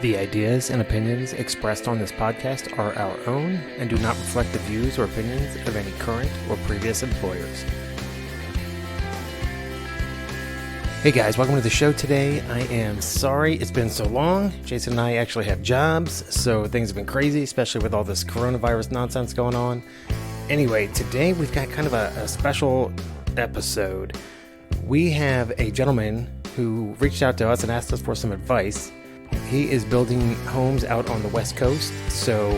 The ideas and opinions expressed on this podcast are our own and do not reflect the views or opinions of any current or previous employers. Hey guys, welcome to the show today. I am sorry it's been so long. Jason and I actually have jobs, so things have been crazy, especially with all this coronavirus nonsense going on. Anyway, today we've got kind of a special episode. We have a gentleman who reached out to us and asked us for some advice. He is building homes out on the West Coast, so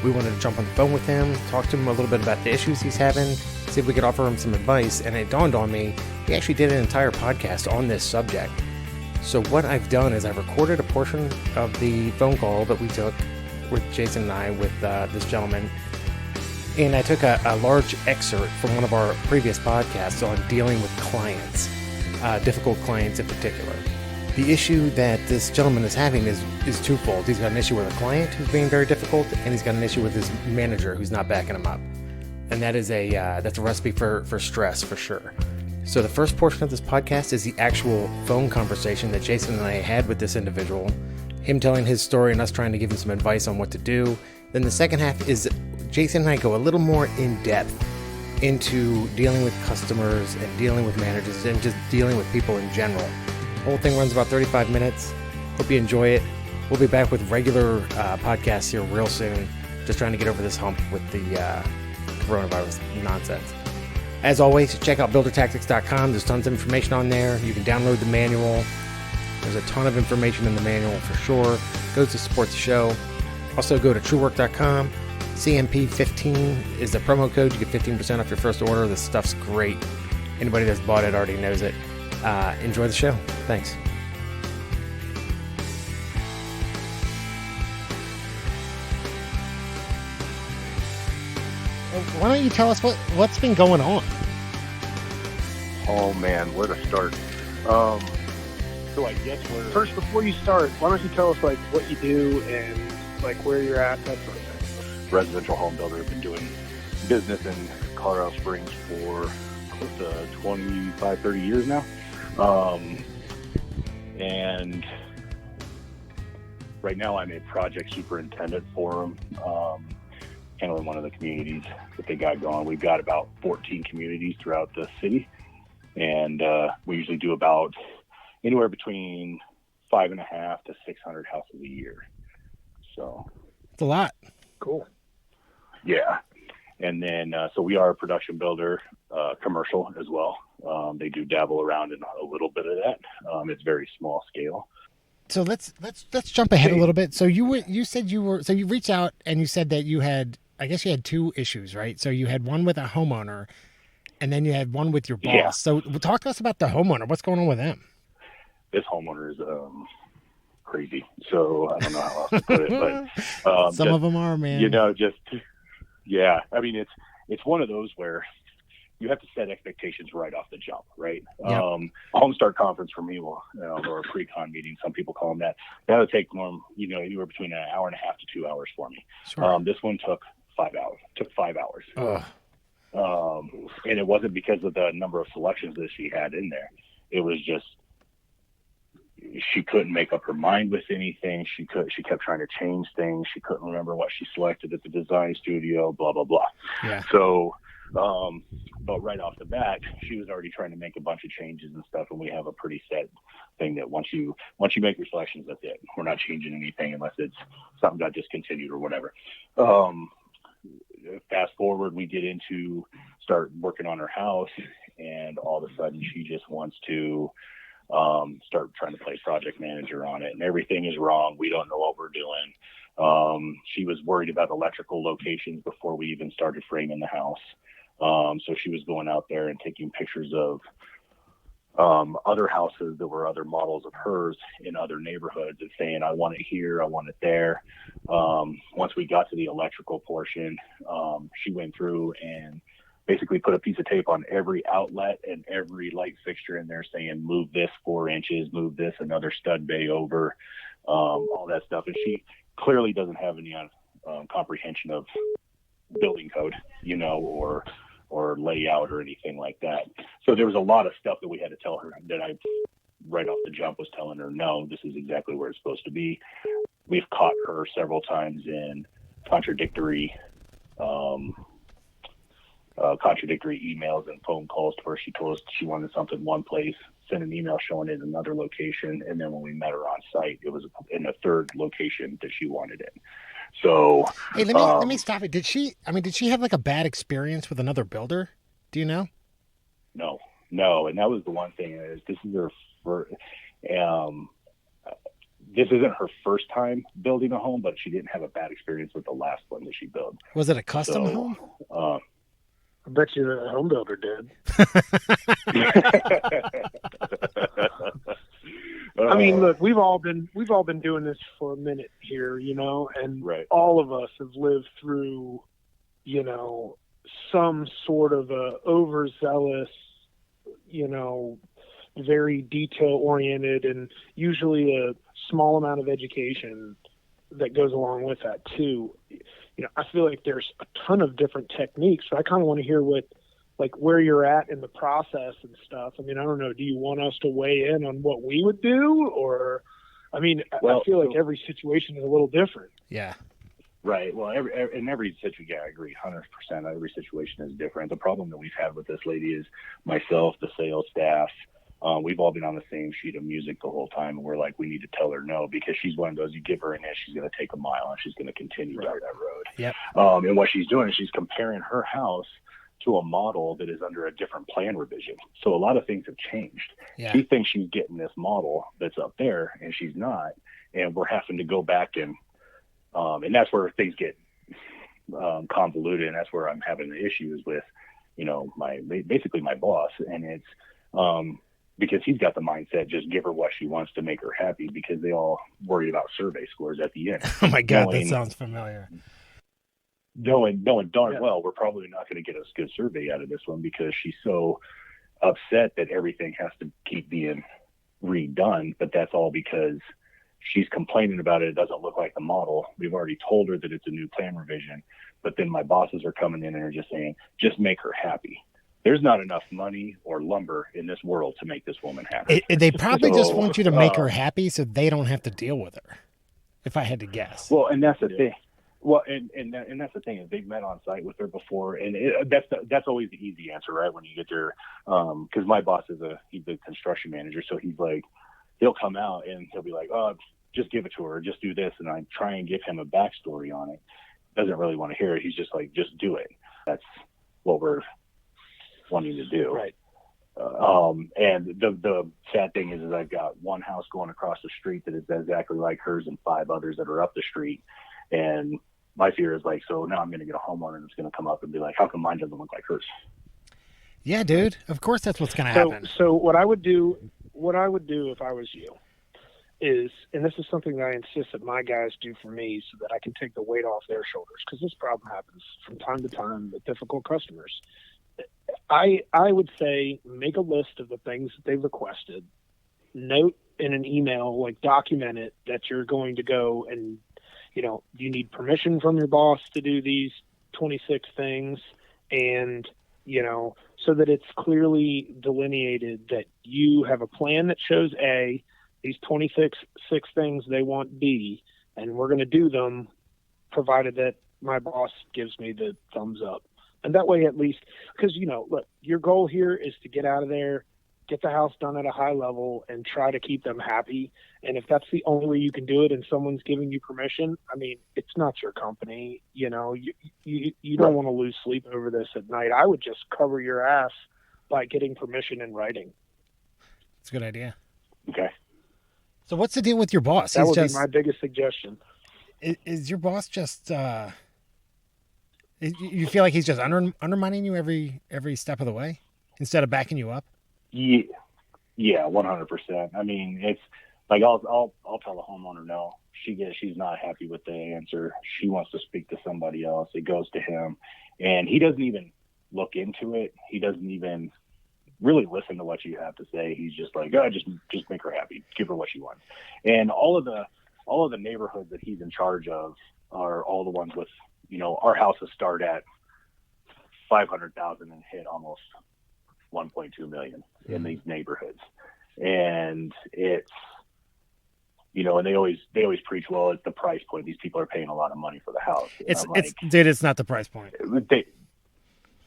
we wanted to jump on the phone with him, talk to him a little bit about the issues he's having, see if we could offer him some advice, and it dawned on me, he actually did an entire podcast on this subject. So what I've done is I've recorded a portion of the phone call that we took with Jason and I with this gentleman, and I took a large excerpt from one of our previous podcasts on dealing with clients, difficult clients in particular. The issue that this gentleman is having is twofold. He's got an issue with a client who's being very difficult, and he's got an issue with his manager who's not backing him up. And that is that's a recipe for stress, for sure. So the first portion of this podcast is the actual phone conversation that Jason and I had with this individual, him telling his story and us trying to give him some advice on what to do. Then the second half is Jason and I go a little more in depth into dealing with customers and dealing with managers and just dealing with people in general. The whole thing runs about 35 minutes. Hope you enjoy it. We'll be back with regular podcasts here real soon. Just trying to get over this hump with the coronavirus nonsense. As always, check out buildertactics.com. There's tons of information on there. You can download the manual. There's a ton of information in the manual for sure. Goes to support the show. Also go to truework.com. CMP15 is the promo code. You get 15% off your first order. This stuff's great. Anybody that's bought it already knows it. Enjoy the show. Thanks. Why don't you tell us what's been going on? Oh man, where to start? So I guess first, before you start, why don't you tell us like what you do and like where you're at, that sort of thing. Residential home builder. I've been doing business in Colorado Springs for close to 25, 30 years now. And right now I'm a project superintendent for them, handling one of the communities that they got going. We've got about 14 communities throughout the city, and we usually do about anywhere between 550 to 600 houses a year. So it's a lot. Cool. Yeah. And then, so we are a production builder, commercial as well. They do dabble around in a little bit of that. It's very small scale. So let's jump ahead a little bit. So you reached out and you said that you had two issues, right? So you had one with a homeowner and then you had one with your boss. Yeah. So talk to us about the homeowner. What's going on with them? This homeowner is, crazy. So I don't know how else to put it, but, some of them are, man, yeah. I mean, it's one of those where you have to set expectations right off the jump, right? Yep. Home start conference for me, or a pre-con meeting, some people call them that. That would take anywhere between an hour and a half to 2 hours for me. Sure. This one took 5 hours. And it wasn't because of the number of selections that she had in there. It was just she couldn't make up her mind with anything. She kept trying to change things. She couldn't remember what she selected at the design studio, blah, blah, blah. Yeah. So, but right off the bat, she was already trying to make a bunch of changes and stuff. And we have a pretty set thing that once you make your selections, that's it. We're not changing anything unless it's something got discontinued or whatever. Fast forward, we get into start working on her house, and all of a sudden she just wants to start trying to play project manager on it, and everything is wrong. We don't know what we're doing. She was worried about electrical locations before we even started framing the house. So she was going out there and taking pictures of other houses that were other models of hers in other neighborhoods and saying, I want it here, I want it there. Once we got to the electrical portion, she went through and basically put a piece of tape on every outlet and every light fixture in there saying, move this 4 inches, move this another stud bay over, all that stuff. And she clearly doesn't have any comprehension of building code, or layout or anything like that. So there was a lot of stuff that we had to tell her that I right off the jump was telling her, no, this is exactly where it's supposed to be. we've caught her several times in contradictory emails and phone calls to where she told us she wanted something one place, sent an email showing it in another location, and then when we met her on site, it was in a third location that she wanted it. So hey, let me stop it. Did she have like a bad experience with another builder? Do you know? No, and that was the one thing is this is her first. This isn't her first time building a home, but she didn't have a bad experience with the last one that she built. Was it a custom home? I bet you the home builder did. I mean, look, we've all been doing this for a minute here, you know, and right. all of us have lived through, you know, some sort of a overzealous, you know, very detail oriented, and usually a small amount of education that goes along with that too. You know, I feel like there's a ton of different techniques. So I kind of want to hear where you're at in the process and stuff. I mean, I don't know. Do you want us to weigh in on what we would do, or, I mean, I feel like every situation is a little different. Yeah. Right. Well, every situation, yeah, I agree, 100%. Every situation is different. The problem that we've had with this lady is myself, the sales staff. We've all been on the same sheet of music the whole time, and we're like, we need to tell her no, because she's one of those, you give her an inch, she's going to take a mile, and she's going to continue down that road. Yep. And what she's doing is she's comparing her house to a model that is under a different plan revision. So a lot of things have changed. Yeah. She thinks she's getting this model that's up there, and she's not. And we're having to go back and that's where things get convoluted, and that's where I'm having the issues with, you know, basically my boss. And it's because he's got the mindset, just give her what she wants to make her happy, because they all worried about survey scores at the end. Oh my God, that sounds familiar. Knowing darn well we're probably not going to get a good survey out of this one, because she's so upset that everything has to keep being redone. But that's all because she's complaining about it. It doesn't look like the model. We've already told her that it's a new plan revision, but then my bosses are coming in and are just saying, just make her happy. There's not enough money or lumber in this world to make this woman happy. They probably just want you to make her happy so they don't have to deal with her, if I had to guess. Well, and that's the thing. Well, and that's the thing, is they've met on site with her before, and that's always the easy answer, right? When you get there, because my boss he's a construction manager, so he's like, he'll come out and he'll be like, oh, just give it to her, just do this, and I try and give him a backstory on it. Doesn't really want to hear it. He's just like, just do it. That's what we're wanting to do. Right. And the sad thing is I've got one house going across the street that is exactly like hers, and 5 others that are up the street. And my fear is like, so now I'm going to get a homeowner that's going to come up and be like, how come mine doesn't look like hers? Yeah, dude. Of course that's what's going to happen. So what I would do if I was you is, and this is something that I insist that my guys do for me so that I can take the weight off their shoulders, because this problem happens from time to time with difficult customers. I would say make a list of the things that they've requested, note in an email, like document it, that you're going to go and, you know, you need permission from your boss to do these 26 things, and, you know, so that it's clearly delineated that you have a plan that shows A, these 26 things they want B, and we're going to do them provided that my boss gives me the thumbs up. And that way, at least, because, you know, look, your goal here is to get out of there, get the house done at a high level, and try to keep them happy. And if that's the only way you can do it and someone's giving you permission, I mean, it's not your company. You know, you don't want to lose sleep over this at night. I would just cover your ass by getting permission in writing. That's a good idea. Okay. So what's the deal with your boss? That would be my biggest suggestion. Is your boss just... you feel like he's just undermining you every step of the way instead of backing you up? Yeah, 100%. I mean, it's like I'll tell the homeowner no. She's not happy with the answer. She wants to speak to somebody else. It goes to him, and he doesn't even look into it. He doesn't even really listen to what you have to say. He's just like, oh, just make her happy. Give her what she wants. And all of the neighborhoods that he's in charge of are all the ones with, you know, our houses start at $500,000 and hit almost 1.2 million in these neighborhoods. And and they always preach, well, it's the price point. These people are paying a lot of money for the house. And it's not the price point.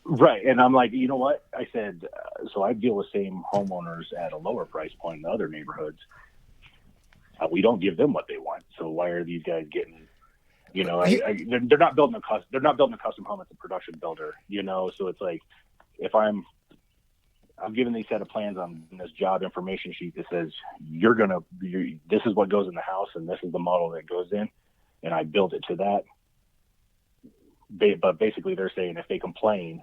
Right. And I'm like, you know what? I said, so I deal with same homeowners at a lower price point in other neighborhoods. We don't give them what they want. So why are these guys getting, they're not building a custom home. It's a production builder, so it's like, if I'm given these set of plans on this job information sheet that says this is what goes in the house and this is the model that goes in, and I build it to that. But basically they're saying if they complain,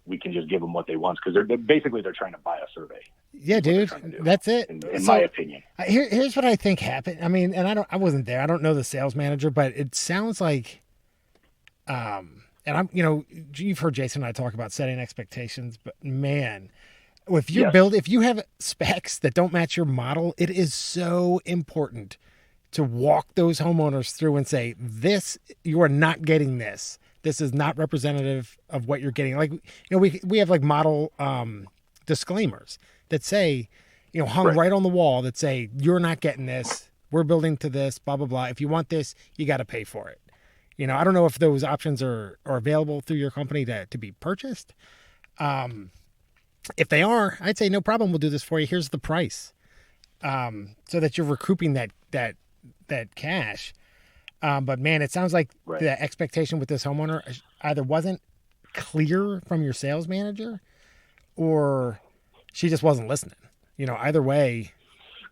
we can just give them what they want, because they're trying to buy a survey. Yeah, dude, that's it. In my opinion. Here's what I think happened. I mean, and I wasn't there. I don't know the sales manager, but it sounds like, and I'm, you've heard Jason and I talk about setting expectations, but man, if you have specs that don't match your model, it is so important to walk those homeowners through and say, you are not getting this. This is not representative of what you're getting. Like, we have like model disclaimers that say, hung right on the wall that say, you're not getting this. We're building to this, blah, blah, blah. If you want this, you got to pay for it. I don't know if those options are available through your company to be purchased. If they are, I'd say no problem. We'll do this for you. Here's the price, so that you're recouping that cash. But man, it sounds like the expectation with this homeowner either wasn't clear from your sales manager, or she just wasn't listening. Either way.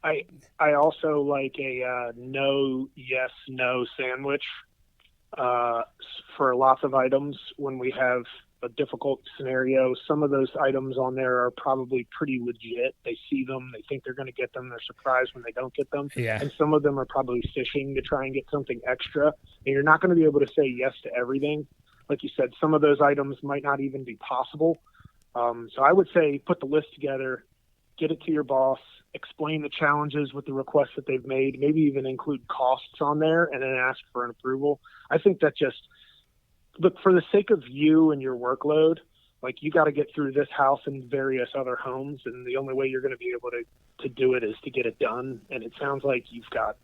I also like a no, yes, no sandwich for lots of items when we have a difficult scenario. Some of those items on there are probably pretty legit. They see them, they think they're going to get them, they're surprised when they don't get them. Yeah. And some of them are probably fishing to try and get something extra. And you're not going to be able to say yes to everything. Like you said, some of those items might not even be possible. So I would say put the list together, get it to your boss, explain the challenges with the requests that they've made, maybe even include costs on there, and then ask for an approval. I think that look, for the sake of you and your workload, like, you got to get through this house and various other homes, and the only way you're going to be able to do it is to get it done. And it sounds like you've got,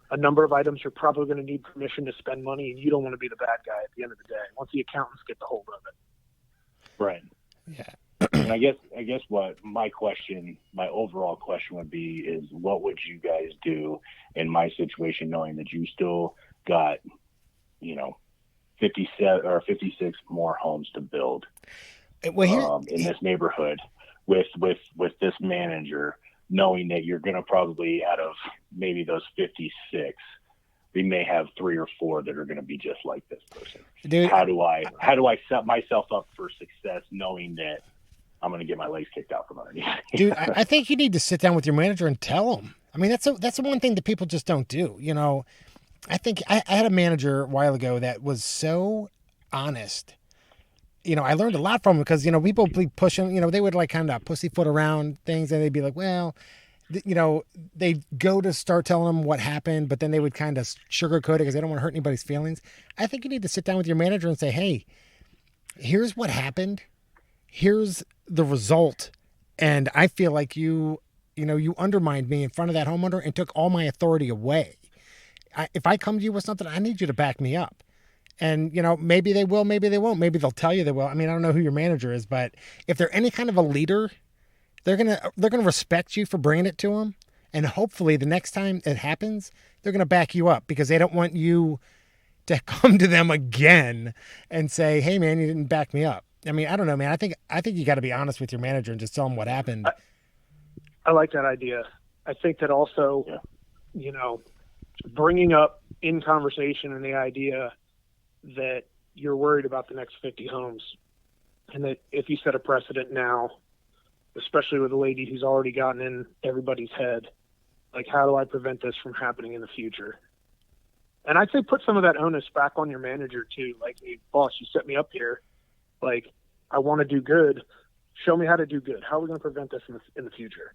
a number of items you're probably going to need permission to spend money, and you don't want to be the bad guy at the end of the day once the accountants get the hold of it. Right. Yeah. And I guess what my overall question would be is, what would you guys do in my situation, knowing that you still got, 57 or 56 more homes to build in this neighborhood with this manager, knowing that you're going to probably, out of maybe those 56, we may have 3 or 4 that are going to be just like this person. Dude, how do I set myself up for success, knowing that I'm going to get my legs kicked out from underneath? Dude, I think you need to sit down with your manager and tell him. I mean, that's the one thing that people just don't do. I think I had a manager a while ago that was so honest. I learned a lot from him, because, people be pushing, they would like kind of pussyfoot around things, and they'd be like, well, they'd go to start telling them what happened, but then they would kind of sugarcoat it because they don't want to hurt anybody's feelings. I think you need to sit down with your manager and say, hey, here's what happened. Here's the result. And I feel like you undermined me in front of that homeowner and took all my authority away. If I come to you with something, I need you to back me up. And, maybe they will, maybe they won't. Maybe they'll tell you they will. I mean, I don't know who your manager is, but if they're any kind of a leader, they're going to respect you for bringing it to them. And hopefully the next time it happens, they're going to back you up, because they don't want you to come to them again and say, hey man, you didn't back me up. I mean, I don't know, man. I think you got to be honest with your manager and just tell them what happened. I like that idea. I think that also, bringing up in conversation and the idea that you're worried about the next 50 homes, and that if you set a precedent now, especially with a lady who's already gotten in everybody's head, like, how do I prevent this from happening in the future? And I'd say put some of that onus back on your manager too. Like, hey, boss, you set me up here. Like, I want to do good. Show me how to do good. How are we going to prevent this in the future?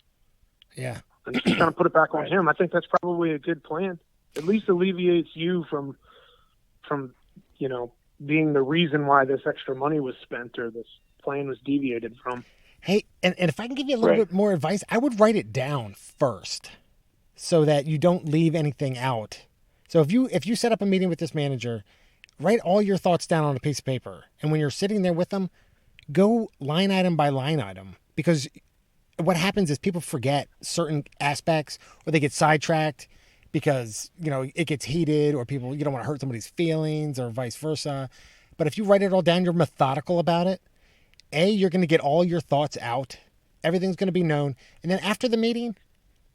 Yeah. And just kind of put it back on him. I think that's probably a good plan. At least alleviates you from being the reason why this extra money was spent or this plan was deviated from. Hey, and if I can give you a little bit more advice, I would write it down first. so that you don't leave anything out. So if you set up a meeting with this manager, write all your thoughts down on a piece of paper. And when you're sitting there with them, go line item by line item, because what happens is people forget certain aspects, or they get sidetracked because, it gets heated, or you don't want to hurt somebody's feelings, or vice versa. But if you write it all down, you're methodical about it. You're going to get all your thoughts out. Everything's going to be known. And then after the meeting,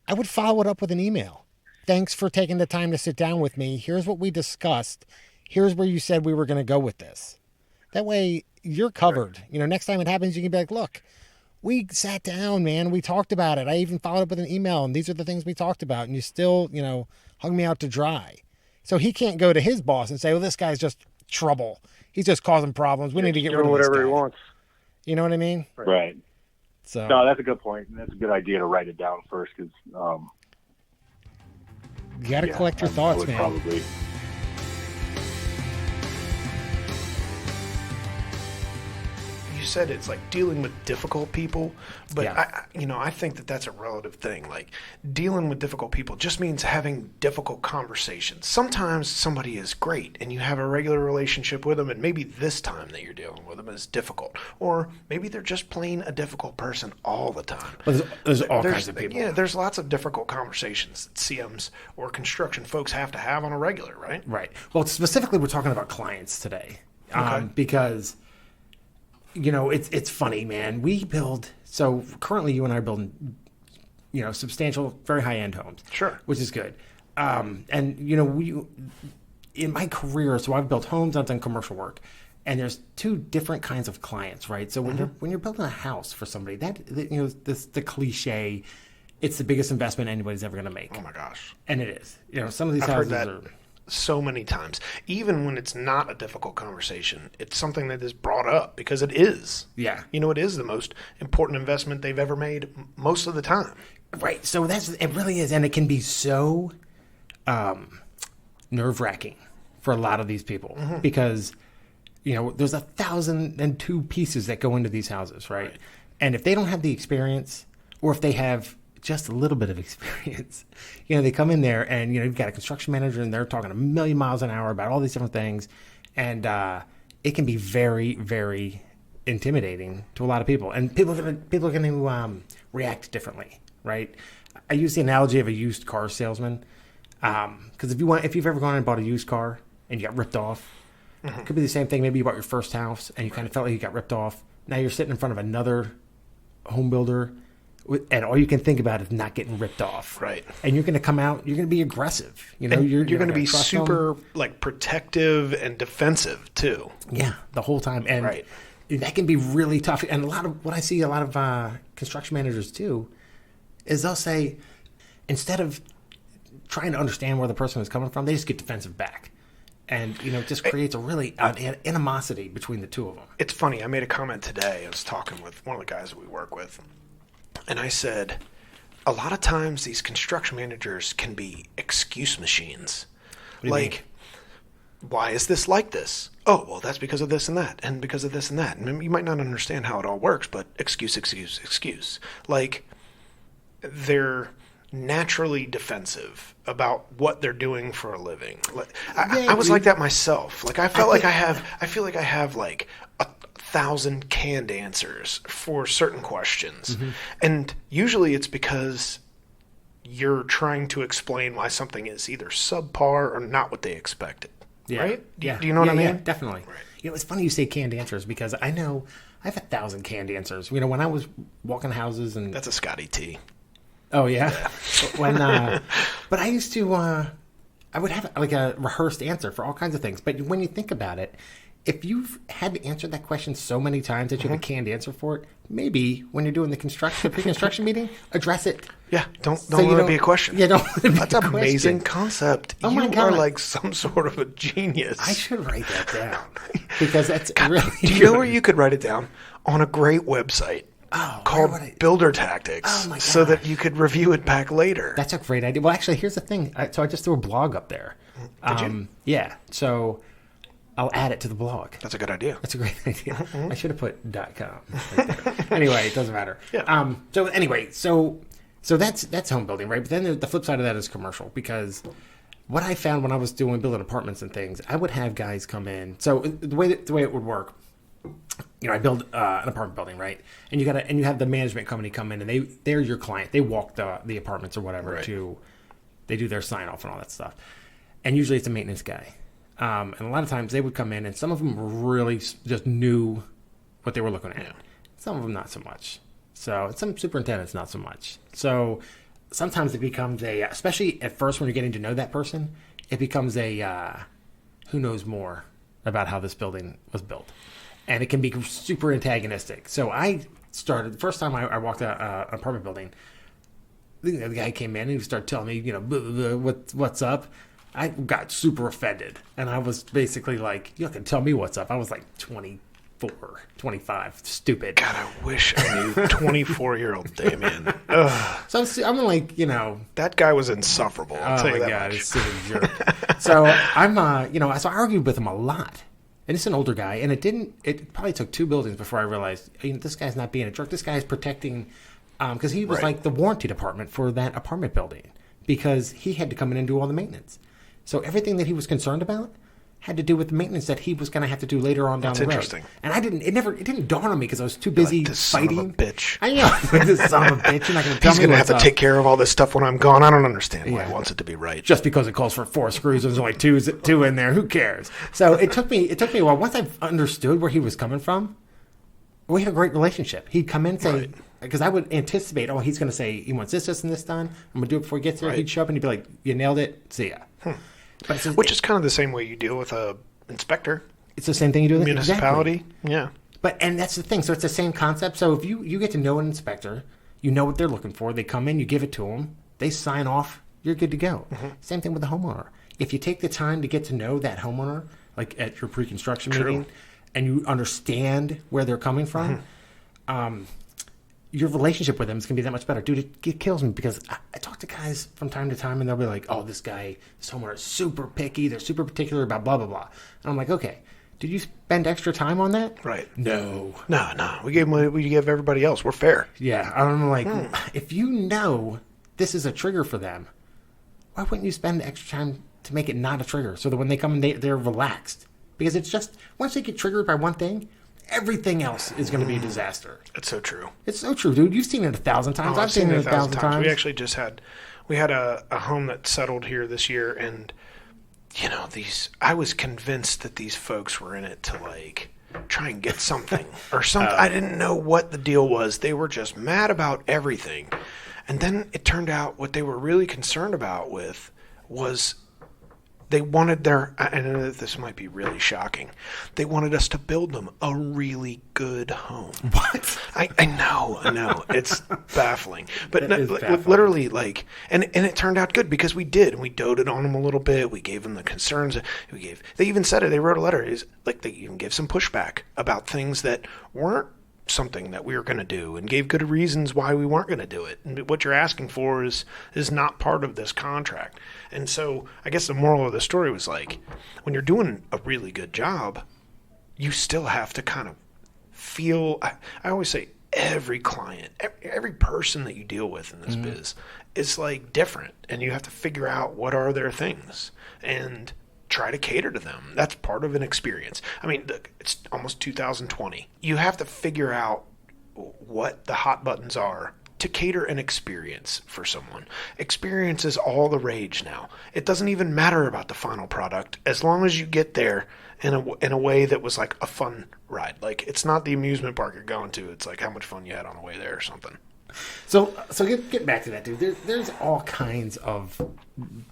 I would follow it up with an email. Thanks for taking the time to sit down with me. Here's what we discussed. Here's where you said we were going to go with this. That way you're covered. Next time it happens, you can be like, look, we sat down, man. We talked about it. I even followed up with an email, and these are the things we talked about. And you still, hung me out to dry. So he can't go to his boss and say, well, this guy's just trouble. He's just causing problems. We need to get rid of this whatever guy. he wants. You know what I mean? Right. So no, that's a good point. And that's a good idea to write it down first, because you got to collect your thoughts, man. Probably. You said it's like dealing with difficult people, but Yeah. I think that that's a relative thing. Like, dealing with difficult people just means having difficult conversations. Sometimes somebody is great and you have a regular relationship with them, and maybe this time that you're dealing with them is difficult, or maybe they're just plain a difficult person all the time. There's all kinds of people. Yeah, there's lots of difficult conversations that CMs or construction folks have to have on a regular, right? Right. Well, specifically, we're talking about clients today, Okay. because it's funny, man. We build, so currently you and I are building, substantial, very high end homes. Sure. Which is good. And we in my career, so I've built homes, I've done commercial work, and there's two different kinds of clients, right? So when you're building a house for somebody, the cliche, it's the biggest investment anybody's ever going to make. Oh my gosh. And it is. Some of these I've houses heard that are so many times. Even when it's not a difficult conversation, it's something that is brought up because it is. Yeah. It is the most important investment they've ever made most of the time. Right. So it really is. And it can be so nerve-wracking for a lot of these people because, there's 1,002 pieces that go into these houses, right? And if they don't have the experience, or if they have just a little bit of experience, they come in there and, you've got a construction manager and they're talking a million miles an hour about all these different things. And it can be very, very intimidating to a lot of people. And people are going to react differently, right? I use the analogy of a used car salesman. Because if you've ever gone and bought a used car and you got ripped off, it could be the same thing. Maybe you bought your first house and you kind of felt like you got ripped off. Now you're sitting in front of another home builder, and all you can think about is not getting ripped off. Right. And you're going to come out, you're going to be aggressive. You're going to be super protective and defensive too. Yeah, the whole time. And that can be really tough. And what I see a lot of construction managers do is they'll say, instead of trying to understand where the person is coming from, they just get defensive back. And, it just creates a really animosity between the two of them. It's funny. I made a comment today. I was talking with one of the guys that we work with. And I said, a lot of times these construction managers can be excuse machines. Like, why is this like this? Oh, well, that's because of this and that, and because of this and that. And you might not understand how it all works, but excuse. Like, they're naturally defensive about what they're doing for a living. I was like that myself. Like, I feel like I have like 1,000 canned answers for certain questions. And usually it's because you're trying to explain why something is either subpar or not what they expected. Yeah. Right? Yeah. Do you know what I mean? Yeah, definitely. Right. It's funny you say canned answers, because I know I have 1,000 canned answers. When I was walking houses and... That's a Scotty T. Oh, yeah? But I used to... I would have like a rehearsed answer for all kinds of things. But when you think about it, if you've had to answer that question so many times that you have a canned answer for it, maybe when you're doing the pre-construction meeting, address it. Yeah, don't let it be a question. Yeah, don't let it be That's a an amazing concept. Oh my You God. are like some sort of a genius. I should write that down, because that's really Do you know where you could write it down? On a great website called Builder Tactics, Oh my so that gosh. you could review it back later. That's a great idea. Well, actually, here's the thing. So I just threw a blog up there. Did you? Yeah. So I'll add it to the blog. That's a good idea. That's a great idea. I should have put .com. Right there. Anyway, it doesn't matter. Yeah. So So that's home building, right? But then the flip side of that is commercial, because what I found when I was building apartments and things, I would have guys come in. So the way it would work, I build an apartment building, right? And you have the management company come in, and they're your client. They walk the apartments or whatever they do their sign off and all that stuff. And usually it's a maintenance guy. And a lot of times they would come in, and some of them really just knew what they were looking at. Some of them not so much. So some superintendents not so much. So sometimes it becomes especially at first when you're getting to know that person, it becomes who knows more about how this building was built. And it can be super antagonistic. So I started, the first time I walked out an apartment building, the guy came in and he started telling me, blah, blah, blah, what's up. I got super offended. And I was basically like, you can tell me what's up. I was like 24, 25. Stupid. God, I wish I knew 24-year-old Damien. Ugh. So I'm like, that guy was insufferable. I'll tell you that much. He's such a jerk. So I'm, so I argued with him a lot. And it's an older guy. And it probably took 2 buildings before I realized, this guy's not being a jerk. This guy's protecting, because he was like the warranty department for that apartment building, because he had to come in and do all the maintenance. So everything that he was concerned about had to do with the maintenance that he was going to have to do later on down the road. That's interesting. And it didn't dawn on me because I was too busy fighting. Son of a bitch. I know. This son of a bitch. You're not going to tell me. He's going to have to take care of all this stuff when I'm gone. I don't understand why he wants it to be right. Just because it calls for 4 screws and there's only two in there, who cares? So it took me a while. Once I understood where he was coming from, we had a great relationship. He'd come in and say, because I would anticipate, he's going to say he wants this, and this done. I'm going to do it before he gets there. He'd show up and he'd be like, you nailed it. See ya. Which is kind of the same way you deal with a inspector. It's the same thing you do with municipality. Exactly. Yeah. And that's the thing. So it's the same concept. So if you get to know an inspector, you know what they're looking for. They come in, you give it to them, they sign off, you're good to go. Mm-hmm. Same thing with the homeowner. If you take the time to get to know that homeowner, like at your pre-construction meeting, and you understand where they're coming from, your relationship with them is going to be that much better. Dude, it kills me because I talk to guys from time to time and they'll be like, this homeowner is super picky. They're super particular about blah, blah, blah. And I'm like, okay, did you spend extra time on that? Right. No. No. We gave everybody else. We're fair. Yeah. I'm like, if you know this is a trigger for them, why wouldn't you spend extra time to make it not a trigger so that when they come in, they're relaxed? Because it's just, once they get triggered by one thing, everything else is going to be a disaster. It's so true. It's so true, dude. You've seen it 1,000 times. I've seen it 1,000 times. We actually just had a home that settled here this year, and I was convinced that these folks were in it to try and get something or something. I didn't know what the deal was. They were just mad about everything, and then it turned out what they were really concerned about was. They wanted and this might be really shocking, they wanted us to build them a really good home. What? I know. It's baffling. But baffling. Literally, and it turned out good because we did. And we doted on them a little bit. We gave them the concerns. They even said it. They wrote a letter. They even gave some pushback about things that weren't something that we were going to do and gave good reasons why we weren't going to do it. And what you're asking for is not part of this contract. And so I guess the moral of the story was when you're doing a really good job, you still have to kind of feel, I always say every client, every person that you deal with in this biz is different, and you have to figure out what are their things and try to cater to them. That's part of an experience. I mean, it's almost 2020. You have to figure out what the hot buttons are to cater an experience for someone. Experience is all the rage now. It doesn't even matter about the final product as long as you get there in a way that was a fun ride. It's not the amusement park you're going to. It's how much fun you had on the way there or something. So get back to that, dude. There's all kinds of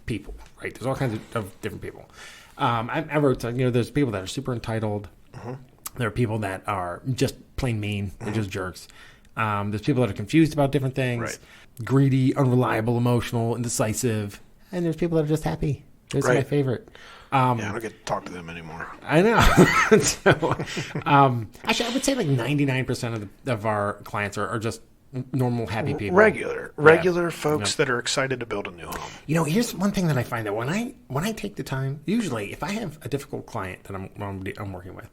people, right? There's all kinds of different people. I wrote, there's people that are super entitled. Mm-hmm. There are people that are just plain mean. They're just jerks. There's people that are confused about different things, greedy, unreliable, emotional, indecisive. And there's people that are just happy. Those are my favorite. I don't get to talk to them anymore. I know. So, actually, I would say 99% of our clients are just normal, happy people. Regular folks that are excited to build a new home. Here's one thing that I find that when I take the time, usually if I have a difficult client that I'm working with,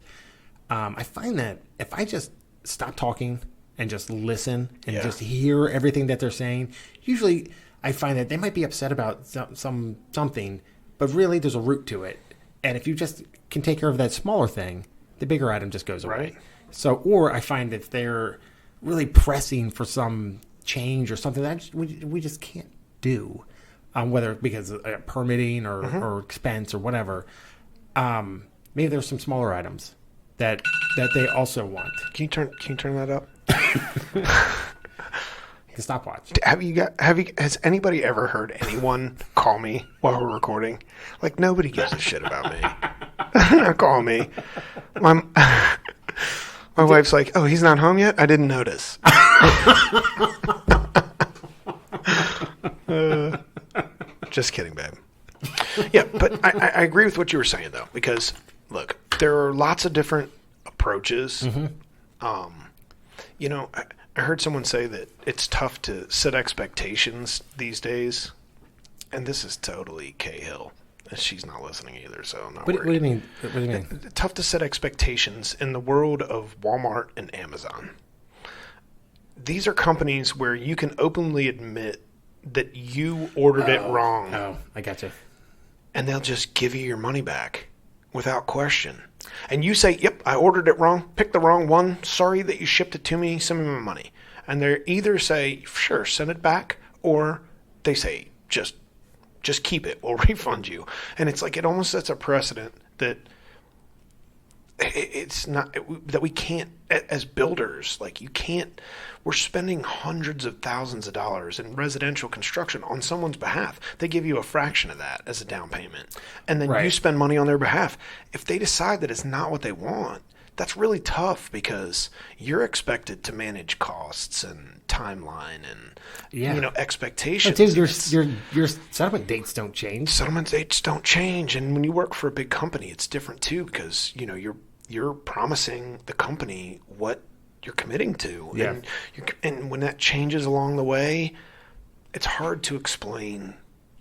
I find that if I just stop talking and just listen and Yeah. just hear everything that they're saying. Usually I find that they might be upset about something, but really there's a root to it. And if you just can take care of that smaller thing, the bigger item just goes away. Right. So, or I find if they're really pressing for some change or something that we just can't do, whether because of permitting or expense or whatever, maybe there's some smaller items that they also want. Can you turn that up? The stopwatch. Has anybody ever heard anyone call me while we're recording? Like, nobody gives a shit about me. Not call me. My wife's like, oh, he's not home yet? I didn't notice. Just kidding, babe. Yeah, but I agree with what you were saying, though, because, look, there are lots of different approaches. You know, I heard someone say that it's tough to set expectations these days, and this is totally Cahill. She's not listening either, so I'm not worried. What do you mean? What do you mean? Tough to set expectations in the world of Walmart and Amazon. These are companies where you can openly admit that you ordered it wrong. Oh, I gotcha. And they'll just give you your money back without question. And you say, yep, I ordered it wrong, picked the wrong one, sorry that you shipped it to me, send me my money. And they either say, sure, send it back, or they say, just keep it, we'll refund you. And it's like, it almost sets a precedent that it's not, that we can't, as builders, like you can't, we're spending hundreds of thousands of dollars in residential construction on someone's behalf. They give you a fraction of that as a down payment. And then you spend money on their behalf. If they decide that it's not what they want, that's really tough because you're expected to manage costs and timeline and expectations. Your settlement dates don't change. Settlement dates don't change, and when you work for a big company, it's different too because you're promising the company what you're committing to, and when that changes along the way, it's hard to explain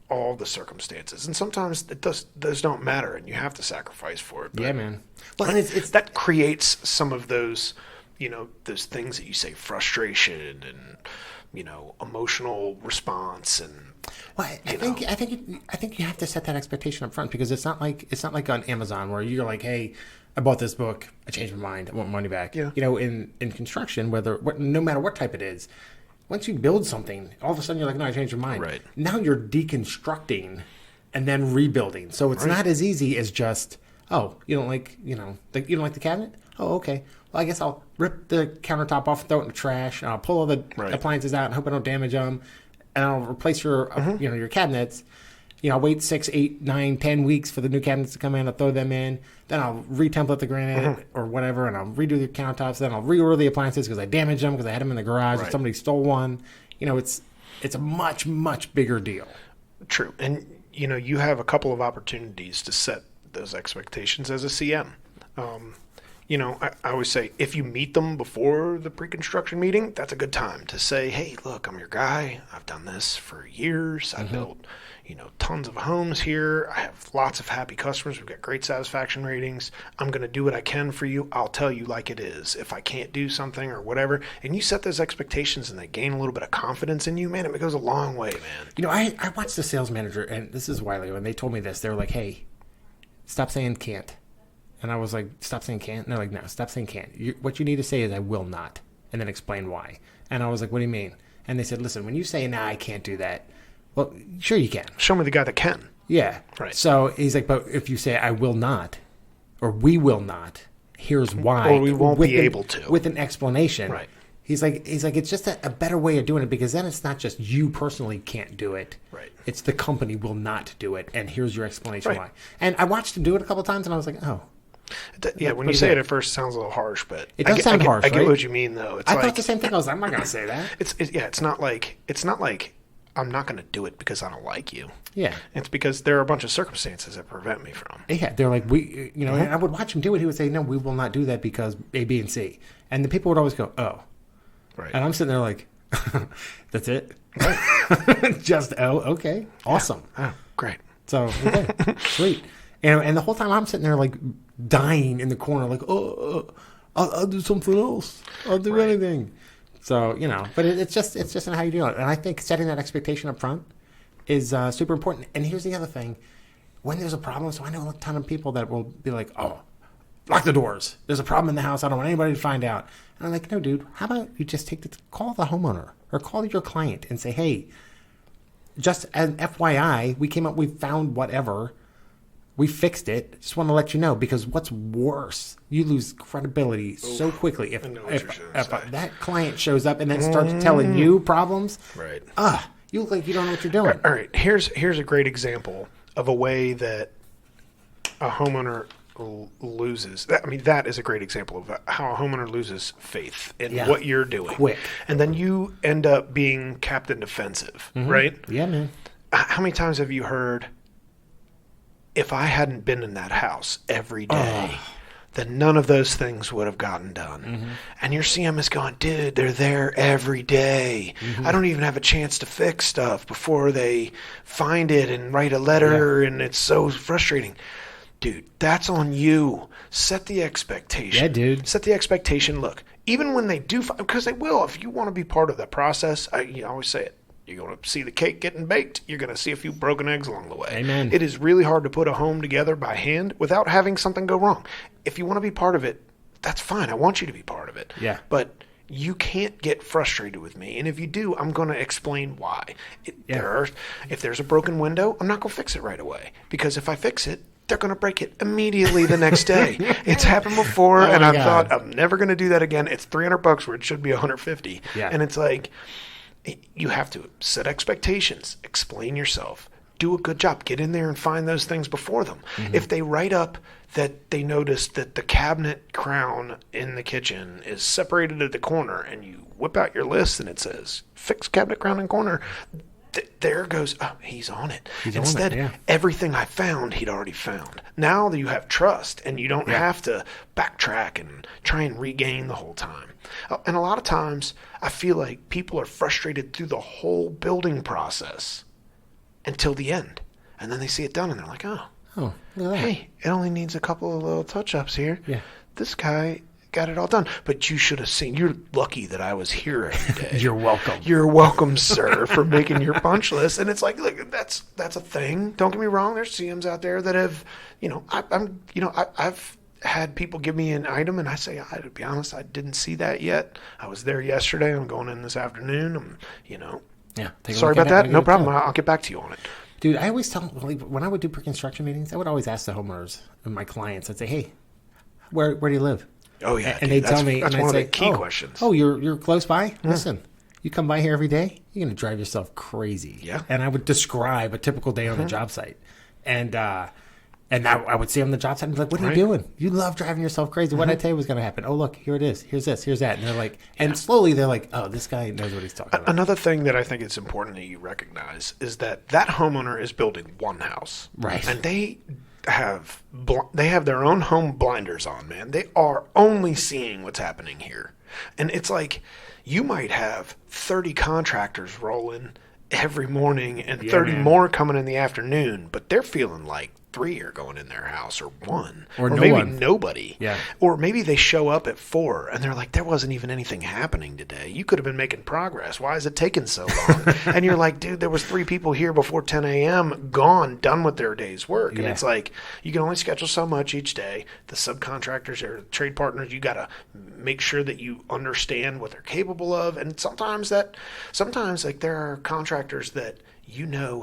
all the circumstances, and sometimes those don't matter, and you have to sacrifice for it. But, yeah, man. Well, and it's that creates some of those, those things that you say, frustration and emotional response, and I think you have to set that expectation up front because it's not like on Amazon where you're like, hey, I bought this book, I changed my mind, I want money back. Yeah. In construction, no matter what type it is, once you build something, all of a sudden you're like, no, I changed your mind. Right. Now you're deconstructing and then rebuilding. So it's not as easy as just, oh, you don't like the cabinet? Oh, okay. Well, I guess I'll rip the countertop off and throw it in the trash, and I'll pull all the appliances out and hope I don't damage them, and I'll replace your your cabinets. I'll wait 6, 8, 9, 10 weeks for the new cabinets to come in. I'll throw them in. Then I'll re-template the granite or whatever, and I'll redo the countertops. Then I'll reorder the appliances because I damaged them because I had them in the garage and somebody stole one. It's a much, much bigger deal. True. And, you have a couple of opportunities to set those expectations as a CM. I always say if you meet them before the pre-construction meeting, that's a good time to say, hey, look, I'm your guy. I've done this for years. I've built, tons of homes here. I have lots of happy customers. We've got great satisfaction ratings. I'm going to do what I can for you. I'll tell you like it is. If I can't do something or whatever, and you set those expectations and they gain a little bit of confidence in you, man, it goes a long way, man. I watched the sales manager, and this is a while ago, and they told me this. They were like, hey, stop saying can't. And I was like, stop saying can't? And they're like, no, stop saying can't. What you need to say is I will not, and then explain why. And I was like, what do you mean? And they said, listen, when you say, nah, I can't do that, well, sure you can. Show me the guy that can. Yeah. Right. So he's like, but if you say I will not, or we will not, here's why. Or we won't be able to. With an explanation. Right. He's like, it's just a better way of doing it because then it's not just you personally can't do it. Right. It's the company will not do it, and here's your explanation why. And I watched him do it a couple of times, and I was like, oh. When you say it at first, it sounds a little harsh, but it does sound harsh. I get what you mean, though. I thought the same thing. I was like, I'm not going to say that. It's not like I'm not going to do it because I don't like you. Yeah, it's because there are a bunch of circumstances that prevent me from. Yeah, they're like and I would watch him do it. He would say, no, we will not do that because A, B, and C, and the people would always go, oh, right. And I'm sitting there like, that's it. Right. Just okay, awesome. Yeah. Oh, great. So okay, sweet. And the whole time I'm sitting there like dying in the corner, like, I'll do something else. I'll do anything. So, but it's just in how you do it. And I think setting that expectation up front is super important. And here's the other thing. When there's a problem, so I know a ton of people that will be like, oh, lock the doors. There's a problem in the house. I don't want anybody to find out. And I'm like, no, dude, how about you just call the homeowner or call your client and say, hey, just as FYI, we found whatever. We fixed it. Just want to let you know, because what's worse, you lose credibility so quickly if that client shows up and then starts telling you problems. Right. You look like you don't know what you're doing. All right. Here's a great example of a way that a homeowner loses. That is a great example of how a homeowner loses faith in what you're doing. Quick. And then you end up being Captain Defensive, right? Yeah, man. How many times have you heard, if I hadn't been in that house every day, then none of those things would have gotten done. Mm-hmm. And your CM is going, dude, they're there every day. Mm-hmm. I don't even have a chance to fix stuff before they find it and write a letter, and it's so frustrating. Dude, that's on you. Set the expectation. Yeah, dude. Set the expectation. Look, even when they do, because they will, if you want to be part of that process, I always say it. You're going to see the cake getting baked. You're going to see a few broken eggs along the way. Amen. It is really hard to put a home together by hand without having something go wrong. If you want to be part of it, that's fine. I want you to be part of it. Yeah. But you can't get frustrated with me. And if you do, I'm going to explain why. If there's a broken window, I'm not going to fix it right away. Because if I fix it, they're going to break it immediately the next day. It's happened before, and I thought, I'm never going to do that again. It's $300 where it should be $150. Yeah. And it's like, you have to set expectations, explain yourself, do a good job, get in there and find those things before them. Mm-hmm. If they write up that they noticed that the cabinet crown in the kitchen is separated at the corner, and you whip out your list and it says, fix cabinet crown in corner, there goes, he's on it. Instead, everything I found, he'd already found. Now that you have trust, and you don't have to backtrack and try and regain the whole time. And a lot of times, I feel like people are frustrated through the whole building process until the end. And then they see it done, and they're like, look at that. Hey, it only needs a couple of little touch-ups here. Yeah. This guy got it all done. But you should have seen. You're lucky that I was here every day. You're welcome. You're welcome, sir, for making your punch list. And it's like, look, that's a thing. Don't get me wrong. There's CMs out there that have, I've had people give me an item, and I say, to be honest, I didn't see that yet. I was there yesterday. I'm going in this afternoon. Sorry about that. No problem. I'll get back to you on it. Dude, I always tell, when I would do pre-construction meetings, I would always ask the homeowners and my clients, I'd say, hey, where do you live? Oh, yeah. And they'd tell me, that's and one I'd of say, the key questions. Oh, you're close by? Listen, you come by here every day, you're going to drive yourself crazy. Yeah. And I would describe a typical day on the job site. And I would see on the job site and be like, what are you doing? You love driving yourself crazy. What did I tell you was going to happen? Oh, look, here it is. Here's this, here's that. And they're like, and slowly they're like, oh, this guy knows what he's talking about. Another thing that I think it's important that you recognize is that homeowner is building one house. Right. And they have their own home blinders on, man. They are only seeing what's happening here. And it's like, you might have 30 contractors rolling every morning and 30 more coming in the afternoon, but they're feeling like 3 are going in their house, or 1, or no maybe one. Nobody. Yeah. Or maybe they show up at 4 and they're like, there wasn't even anything happening today. You could have been making progress. Why is it taking so long? And you're like, dude, there was 3 people here before 10 a.m. gone, done with their day's work. And it's like, you can only schedule so much each day. The subcontractors or trade partners, you got to make sure that you understand what they're capable of. And sometimes like there are contractors that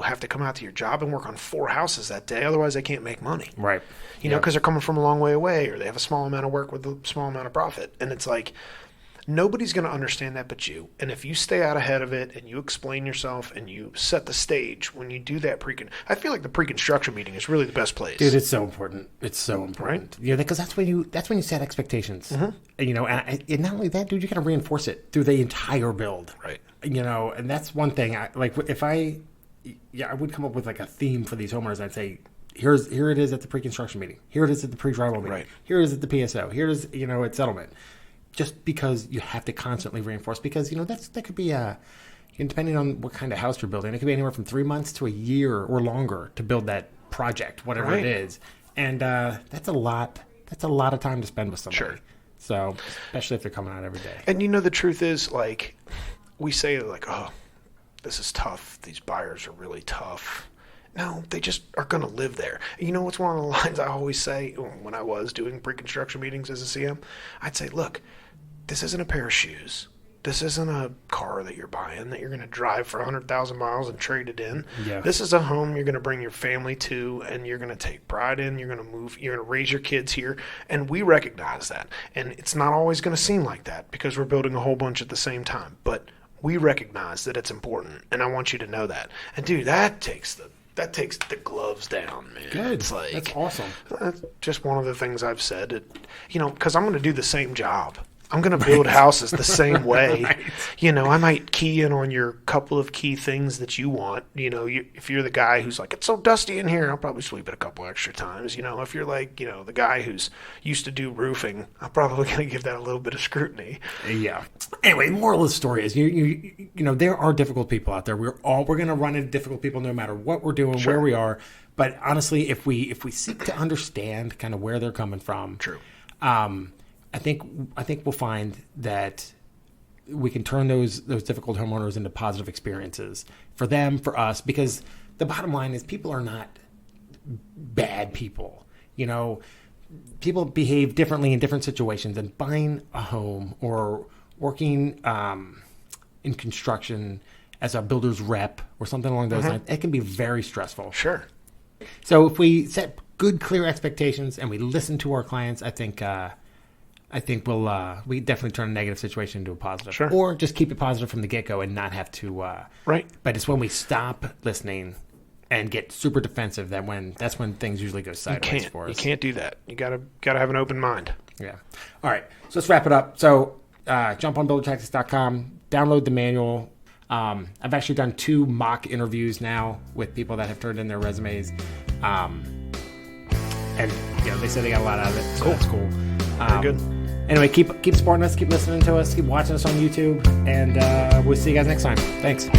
have to come out to your job and work on 4 houses that day. Otherwise, they can't make money. Right. Because they're coming from a long way away, or they have a small amount of work with a small amount of profit. And it's like, nobody's going to understand that but you. And if you stay out ahead of it and you explain yourself and you set the stage when you do that I feel like the pre-construction meeting is really the best place. Dude, it's so important. It's so important. Right? Yeah, because that's when you set expectations. Mm-hmm. And not only that, dude, you got to reinforce it through the entire build. Right. And that's one thing. I would come up with like a theme for these homeowners. I'd say, here it is at the pre-construction meeting. Here it is at the pre-drywall meeting. Right. Here it is at the PSO. Here it is, at settlement. Just because you have to constantly reinforce, because that could be depending on what kind of house you're building, it could be anywhere from 3 months to a year or longer to build that project, whatever it is. And that's a lot of time to spend with somebody. Sure. So, especially if they're coming out every day. And the truth is, like, we say, like, oh, this is tough. These buyers are really tough. No, they just are going to live there. What's one of the lines I always say when I was doing pre-construction meetings as a CM? I'd say, look, this isn't a pair of shoes. This isn't a car that you're buying that you're going to drive for 100,000 miles and trade it in. Yeah. This is a home you're going to bring your family to, and you're going to take pride in. You're going to move. You're going to raise your kids here, and we recognize that. And it's not always going to seem like that because we're building a whole bunch at the same time. But we recognize that it's important, and I want you to know that. And dude, that takes the gloves down, man. Good. It's like, that's awesome. That's just one of the things I've said. Because I'm going to do the same job. I'm going to build houses the same way. Right. I might key in on your couple of key things that you want. If you're the guy who's like, it's so dusty in here, I'll probably sweep it a couple extra times. If you're like, the guy who's used to do roofing, I'm probably going to give that a little bit of scrutiny. Yeah. Anyway, moral of the story is, there are difficult people out there. We're going to run into difficult people no matter what we're doing, where we are. But honestly, if we seek to understand kind of where they're coming from, true. I think we'll find that we can turn those difficult homeowners into positive experiences for them, for us, because the bottom line is people are not bad people. People behave differently in different situations, and buying a home or working in construction as a builder's rep or something along those lines, it can be very stressful. Sure. So if we set good, clear expectations and we listen to our clients, I think we definitely turn a negative situation into a positive. Sure. Or just keep it positive from the get-go and not have to. Right. But it's when we stop listening and get super defensive that's when things usually go sideways for us. You can't do that. You gotta have an open mind. Yeah. All right. So let's wrap it up. So jump on buildertactics.com, download the manual. I've actually done 2 mock interviews now with people that have turned in their resumes. And they say they got a lot out of it. So that's cool. Very good. Anyway, keep supporting us, keep listening to us, keep watching us on YouTube, and we'll see you guys next time. Thanks.